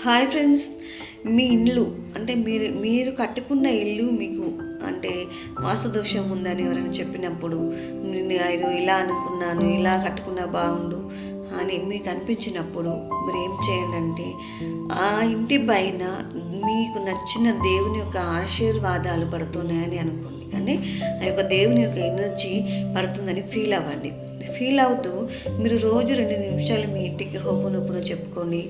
Hi friends, మీ ఇల్లు అంటే మీరు కట్టుకున్న ఇల్లు మీకు అంటే వాస్తుదోషం ఉందని ఎవరైనా చెప్పినప్పుడు నేను ఇలా అనుకున్నాను, ఇలా కట్టుకున్నా బాగుండు అని మీకు అనిపించినప్పుడు మీరు ఏం చేయండి అంటే ఆ ఇంటి పైన మీకు నచ్చిన దేవుని యొక్క ఆశీర్వాదాలు పడుతున్నాయని అనుకోండి. అంటే ఆ యొక్క దేవుని యొక్క ఎనర్జీ పడుతుందని ఫీల్ అవ్వండి. ఫీల్ అవుతూ మీరు రోజు 2 నిమిషాలు మీ ఇంటికి హోపోనోపోనో చెప్పుకోండి.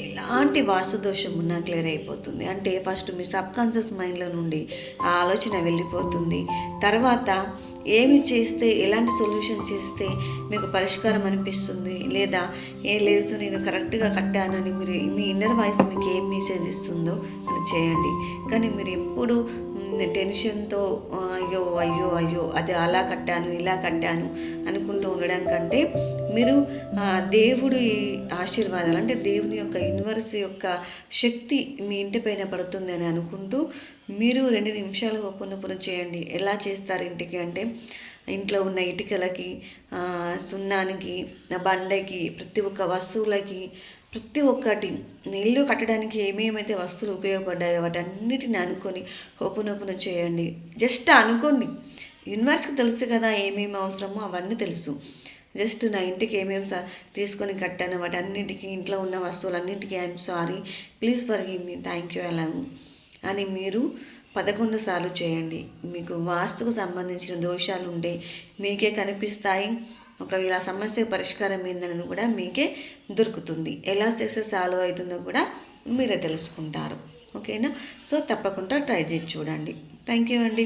ఎలాంటి వాస్తుదోషం ఉన్నా క్లియర్ అయిపోతుంది. అంటే ఫస్ట్ మీ సబ్కాన్షియస్ మైండ్లో నుండి ఆ ఆలోచన వెళ్ళిపోతుంది. తర్వాత ఏమి చేస్తే, ఎలాంటి సొల్యూషన్ చేస్తే మీకు పరిష్కారం అనిపిస్తుంది, లేదా లేదు నేను కరెక్ట్గా కట్టానని మీరు మీ ఇన్నర్ వాయిస్ మీకు ఏం మెసేజ్ ఇస్తుందో అది చేయండి. కానీ మీరు ఎప్పుడు టెన్షన్తో అయ్యో అయ్యో అయ్యో అది అలా కట్టాను ఇలా కట్టాను అనుకుంటూ ఉండడం కంటే మీరు దేవుడి ఆశీర్వాదాలు అంటే దేవుని యొక్క యూనివర్స్ యొక్క శక్తి మీ ఇంటి పైన పడుతుంది అని అనుకుంటూ మీరు 2 నిమిషాలు పునఃపున చేయండి. ఎలా చేస్తారు ఇంటికి అంటే ఇంట్లో ఉన్న ఇటుకలకి, సున్నానికి, బండకి, ప్రతి ఒక్క వస్తువులకి, ప్రతి ఒక్కటి ఇల్లు కట్టడానికి ఏమేమైతే వస్తువులు ఉపయోగపడ్డాయో వాటన్నిటిని అనుకొని ఓపెన్ చేయండి. జస్ట్ అనుకోండి. యూనివర్స్కి తెలుసు కదా ఏమేమి అవసరమో అవన్నీ తెలుసు. జస్ట్ నా ఇంటికి ఏమేమి తీసుకొని కట్టాను వాటన్నిటికీ, ఇంట్లో ఉన్న వస్తువులన్నింటికీ I'm sorry, please forgive me, thank you అలా అని మీరు 11 సార్లు చేయండి. మీకు వాస్తుకు సంబంధించిన దోషాలు ఉంటే మీకే కనిపిస్తాయి. ఒకవేళ సమస్య పరిష్కారం ఏందనేది కూడా మీకే దొరుకుతుంది. ఎలా చేస్తే సాల్వ్ అవుతుందో కూడా మీరే తెలుసుకుంటారు. ఓకేనా? సో తప్పకుండా ట్రై చేసి చూడండి. థ్యాంక్ యూ అండి.